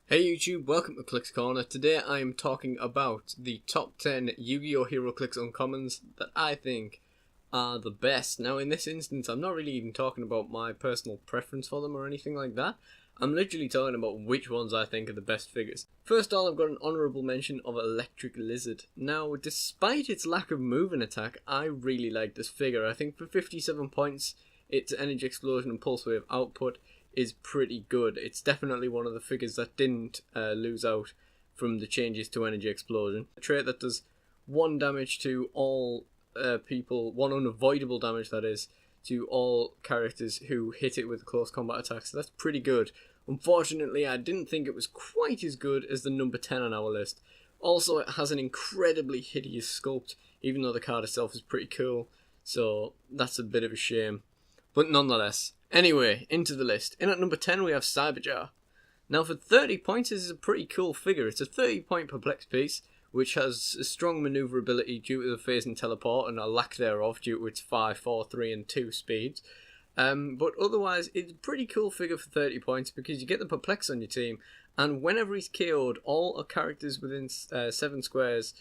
Hey YouTube, welcome to Clix Corner. Today I am talking about the top 10 Yu-Gi-Oh! Heroclix uncommons that I think are the best. Now in this instance, I'm not really even talking about my personal preference for them or anything like that. I'm literally talking about which ones I think are the best figures. First of all, I've got an honourable mention of Electric Lizard. Now, despite its lack of move and attack, I really like this figure. I think for 57 points, its energy explosion and pulse wave output is pretty good. It's definitely one of the figures that didn't lose out from the changes to energy explosion. A trait that does 1 damage to all people, 1 unavoidable damage that is, to all characters who hit it with close combat attacks. So that's pretty good. Unfortunately, I didn't think it was quite as good as the number 10 on our list. Also, it has an incredibly hideous sculpt, even though the card itself is pretty cool. So that's a bit of a shame. But nonetheless. Anyway, into the list. In at number 10 we have Cyberjar. Now for 30 points this is a pretty cool figure. It's a 30 point perplex piece, which has a strong manoeuvrability due to the phase and teleport and a lack thereof due to its 5, 4, 3 and 2 speeds. But otherwise it's a pretty cool figure for 30 points because you get the perplex on your team, and whenever he's KO'd, all characters within 7 squares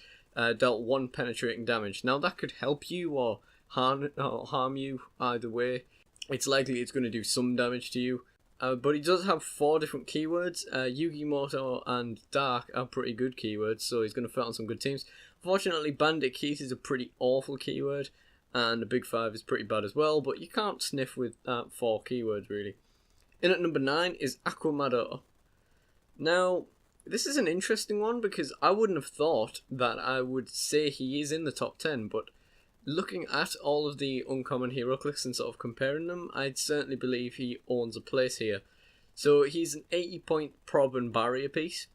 dealt 1 penetrating damage. Now that could help you or harm you either way. It's likely it's going to do some damage to you. But he does have 4 different keywords. Yugimoto and Dark are pretty good keywords, so he's going to fit on some good teams. Fortunately, Bandit Keys is a pretty awful keyword, and the Big 5 is pretty bad as well, but you can't sniff with 4 keywords, really. In at number 9 is Aquamador. Now, this is an interesting one because I wouldn't have thought that I would say he is in the top 10, but looking at all of the uncommon Heroclix and sort of comparing them, I'd certainly believe he owns a place here. So he's an 80 point prob and barrier piece.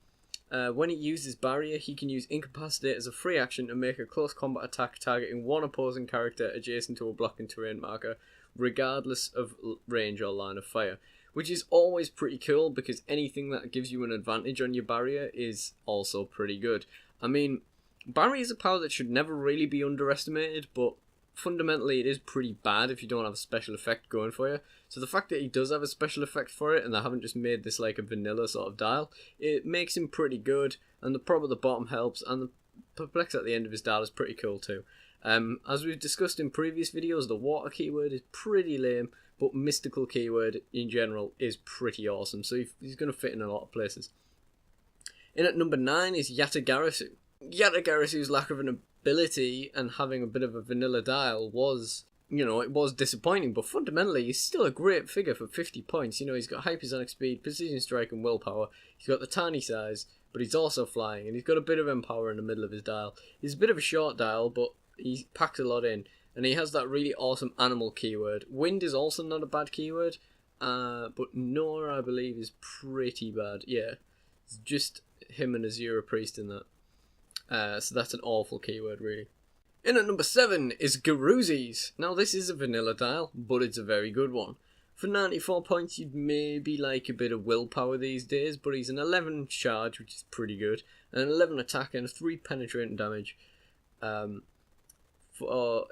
When he uses barrier, he can use Incapacitate as a free action to make a close combat attack targeting 1 opposing character adjacent to a blocking terrain marker, regardless of range or line of fire. Which is always pretty cool because anything that gives you an advantage on your barrier is also pretty good. I mean, barrier is a power that should never really be underestimated, but fundamentally it is pretty bad if you don't have a special effect going for you. So the fact that he does have a special effect for it and they haven't just made this like a vanilla sort of dial, it makes him pretty good, and the prob at the bottom helps, and the perplex at the end of his dial is pretty cool too. As we've discussed in previous videos, the water keyword is pretty lame, but mystical keyword in general is pretty awesome, so he's going to fit in a lot of places. In at number 9 is Yatagarasu. Yatagarasu's lack of an ability and having a bit of a vanilla dial was, it was disappointing, but fundamentally he's still a great figure for 50 points. He's got hypersonic speed, precision strike and willpower. He's got the tiny size, but he's also flying, and he's got a bit of empower in the middle of his dial. He's a bit of a short dial, but he packs a lot in, and he has that really awesome animal keyword. Wind is also not a bad keyword, but Nora, I believe, is pretty bad. Yeah, it's just him and Azura Priest in that. So that's an awful keyword, really. In at number 7 is Garuzis. Now this is a vanilla dial, but it's a very good one. For 94 points you'd maybe like a bit of willpower these days, but he's an 11 charge, which is pretty good, and an 11 attack and 3 penetrating damage.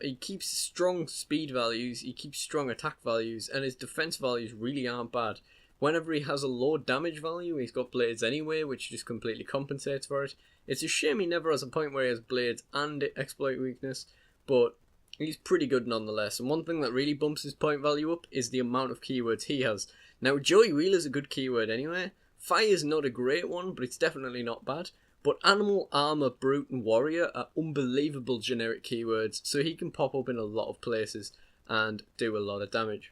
He keeps strong speed values, he keeps strong attack values, and his defense values really aren't bad. Whenever he has a low damage value, he's got blades anyway, which just completely compensates for it. It's a shame he never has a point where he has blades and exploit weakness, but he's pretty good nonetheless. And one thing that really bumps his point value up is the amount of keywords he has. Now, Joey Wheeler's a good keyword anyway. Fire's not a great one, but it's definitely not bad. But Animal, Armor, Brute and Warrior are unbelievable generic keywords, so he can pop up in a lot of places and do a lot of damage.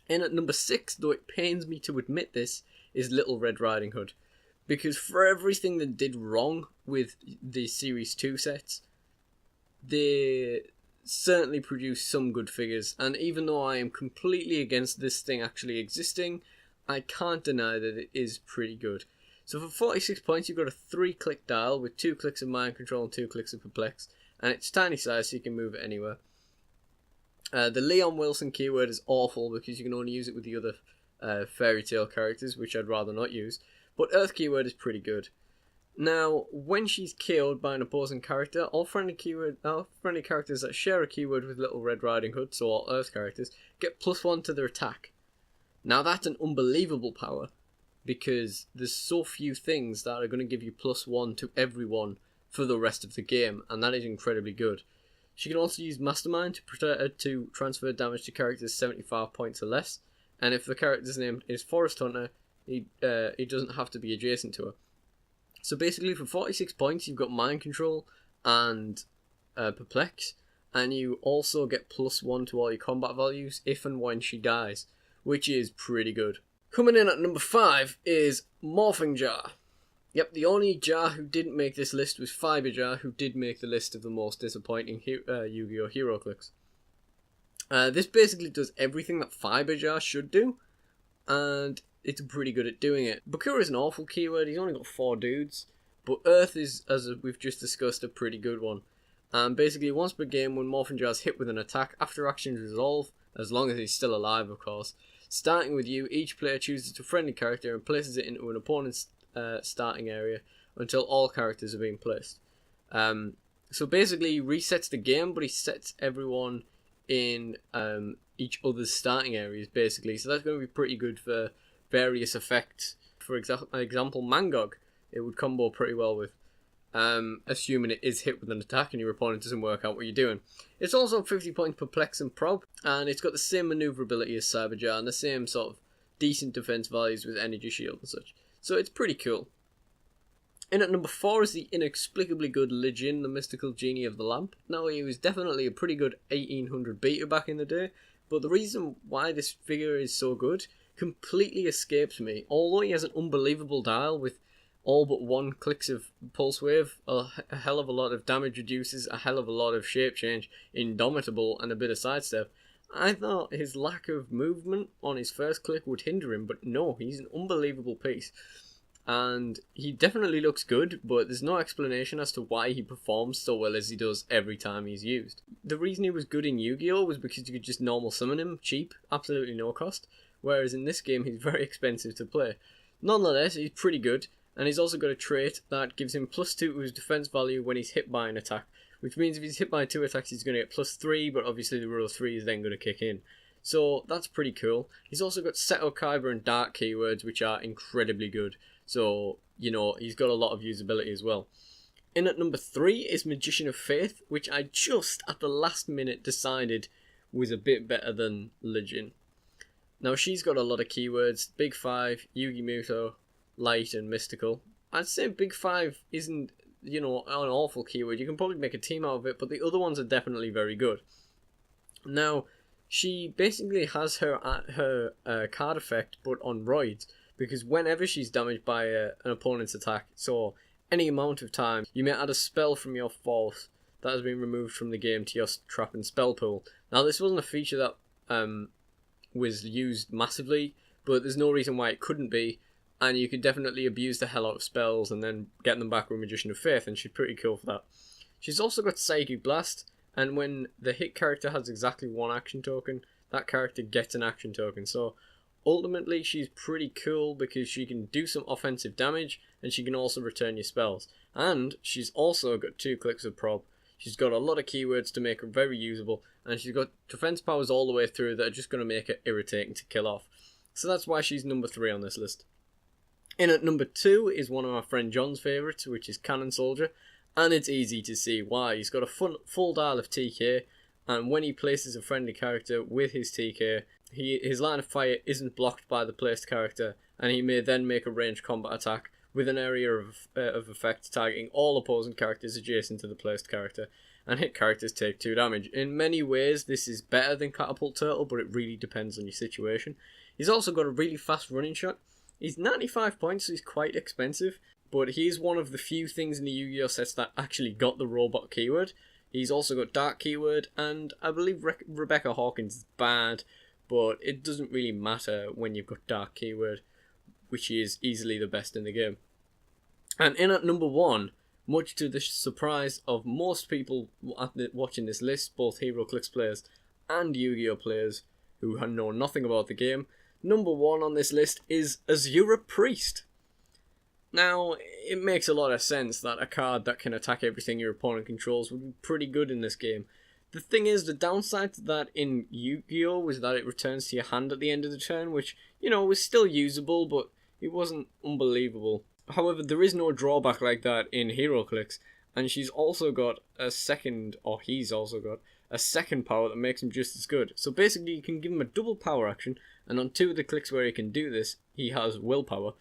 In at number 6, though it pains me to admit this, is Little Red Riding Hood. Because for everything that did wrong with the Series 2 sets, they certainly produced some good figures. And even though I am completely against this thing actually existing, I can't deny that it is pretty good. So for 46 points, you've got a 3-click dial with 2 clicks of Mind Control and 2 clicks of Perplex. And it's tiny size, so you can move it anywhere. The Leon Wilson keyword is awful because you can only use it with the other fairy tale characters, which I'd rather not use. But Earth keyword is pretty good. Now, when she's killed by an opposing character, all friendly characters that share a keyword with Little Red Riding Hood, so all Earth characters, get +1 to their attack. Now that's an unbelievable power, because there's so few things that are going to give you +1 to everyone for the rest of the game, and that is incredibly good. She can also use Mastermind to transfer damage to characters 75 points or less, and if the character's name is Forest Hunter, he doesn't have to be adjacent to her. So basically for 46 points you've got Mind Control and Perplex, and you also get +1 to all your combat values if and when she dies, which is pretty good. Coming in at number 5 is Morphing Jar. Yep, the only jar who didn't make this list was Fiber Jar, who did make the list of the most disappointing Yu-Gi-Oh! Heroclix. This basically does everything that Fiber Jar should do, and it's pretty good at doing it. Bakura is an awful keyword, he's only got 4 dudes, but Earth is, as we've just discussed, a pretty good one. And basically once per game, when Morphing Jar is hit with an attack, after actions resolve, as long as he's still alive of course, starting with you, each player chooses a friendly character and places it into an opponent's starting area until all characters are being placed. So basically he resets the game, but he sets everyone in each other's starting areas basically, so that's going to be pretty good for various effects. For example, Mangog, it would combo pretty well with, assuming it is hit with an attack and your opponent doesn't work out what you're doing. It's also 50 points Perplex and Prob, and it's got the same maneuverability as Cyberjar and the same sort of decent defense values with Energy Shield and such. So it's pretty cool. In at number 4 is the inexplicably good Lijin, the Mystical Genie of the Lamp. Now, he was definitely a pretty good 1800 beta back in the day, but the reason why this figure is so good completely escapes me. Although he has an unbelievable dial with all but 1 clicks of Pulse Wave, a hell of a lot of damage reduces, a hell of a lot of shape change, Indomitable, and a bit of sidestep, I thought his lack of movement on his first click would hinder him, but no, he's an unbelievable piece. And he definitely looks good, but there's no explanation as to why he performs so well as he does every time he's used. The reason he was good in Yu-Gi-Oh! Was because you could just normal summon him, cheap, absolutely no cost, whereas in this game he's very expensive to play. Nonetheless, he's pretty good, and he's also got a trait that gives him +2 to his defense value when he's hit by an attack, which means if he's hit by 2 attacks he's going to get +3, but obviously the rule of 3 is then going to kick in. So that's pretty cool. He's also got Seto Kaiba and Dark keywords, which are incredibly good. So, you know, he's got a lot of usability as well. In at number 3 is Magician of Faith, which I just at the last minute decided was a bit better than Lijin. Now, she's got a lot of keywords: Big 5, Yugi Muto, Light, and Mystical. I'd say Big 5 isn't, you know, an awful keyword. You can probably make a team out of it, but the other ones are definitely very good. Now, she basically has her card effect, but on roids, because whenever she's damaged by an opponent's attack, so any amount of time, you may add a spell from your force that has been removed from the game to your trap and spell pool. Now, this wasn't a feature that was used massively, but there's no reason why it couldn't be, and you could definitely abuse the hell out of spells and then get them back with Magician of Faith, and she's pretty cool for that. She's also got Psychic Blast, and when the hit character has exactly 1 action token, that character gets an action token. So ultimately she's pretty cool because she can do some offensive damage and she can also return your spells. And she's also got 2 clicks of Prob. She's got a lot of keywords to make her very usable, and she's got defense powers all the way through that are just going to make her irritating to kill off. So that's why she's number 3 on this list. In at number 2 is one of my friend John's favourites, which is Cannon Soldier, and it's easy to see why. He's got a full dial of TK, and when he places a friendly character with his TK, his line of fire isn't blocked by the placed character, and he may then make a ranged combat attack with an area of effect targeting all opposing characters adjacent to the placed character, and hit characters take 2 damage. In many ways this is better than Catapult Turtle, but it really depends on your situation. He's also got a really fast running shot. He's 95 points, so he's quite expensive, but he's one of the few things in the Yu-Gi-Oh sets that actually got the robot keyword. He's also got Dark keyword, and I believe Rebecca Hawkins is bad, but it doesn't really matter when you've got Dark keyword, which is easily the best in the game. And in at number 1, much to the surprise of most people watching this list, both Heroclix players and Yu-Gi-Oh players who know nothing about the game, number 1 on this list is Azura Priest. Now, it makes a lot of sense that a card that can attack everything your opponent controls would be pretty good in this game. The thing is, the downside to that in Yu-Gi-Oh was that it returns to your hand at the end of the turn, which, you know, was still usable, but it wasn't unbelievable. However, there is no drawback like that in Heroclix, and she's also got a second, or he's also got a second power that makes him just as good. So basically, you can give him a double power action, and on 2 of the clicks where he can do this, he has willpower,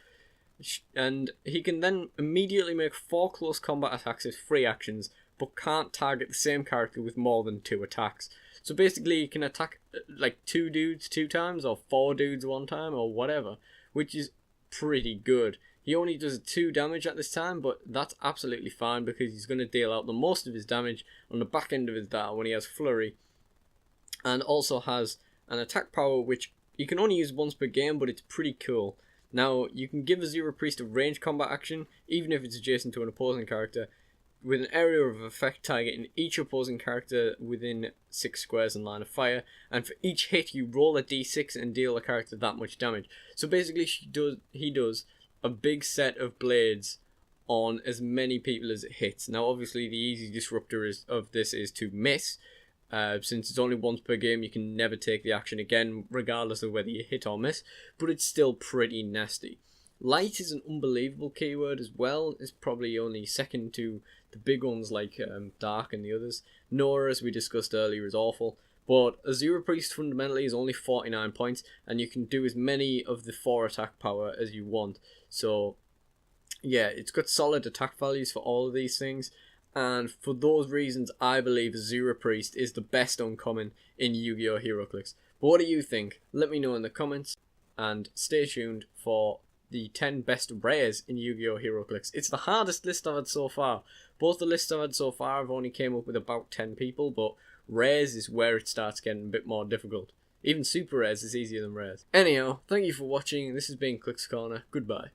and he can then immediately make 4 close combat attacks as free actions, but can't target the same character with more than 2 attacks. So basically, he can attack like 2 dudes 2 times, or 4 dudes 1 time, or whatever, which is pretty good. He only does 2 damage at this time, but that's absolutely fine because he's going to deal out the most of his damage on the back end of his data when he has Flurry, and also has an attack power which you can only use once per game, but it's pretty cool. Now, you can give a Zero Priest a ranged combat action, even if it's adjacent to an opposing character, with an area of effect targeting each opposing character within 6 squares in line of fire, and for each hit you roll a d6 and deal a character that much damage. So basically he does a big set of blades on as many people as it hits. Now obviously the easy disruptor of this is to miss. Since it's only once per game, you can never take the action again regardless of whether you hit or miss, but it's still pretty nasty. Light is an unbelievable keyword as well. It's probably only second to the big ones like Dark and the others. Nora, as we discussed earlier, is awful. But a Zero Priest fundamentally is only 49 points, and you can do as many of the 4 attack power as you want. So, yeah, it's got solid attack values for all of these things. And for those reasons, I believe Zero Priest is the best uncommon in Yu-Gi-Oh! Heroclix. But what do you think? Let me know in the comments, and stay tuned for the 10 best rares in Yu-Gi-Oh! Heroclix. It's the hardest list I've had so far. Both the lists I've had so far, I've only came up with about 10 people, but rares is where it starts getting a bit more difficult. Even super rares is easier than rares. Anyhow, thank you for watching. This has been Clix Corner. Goodbye.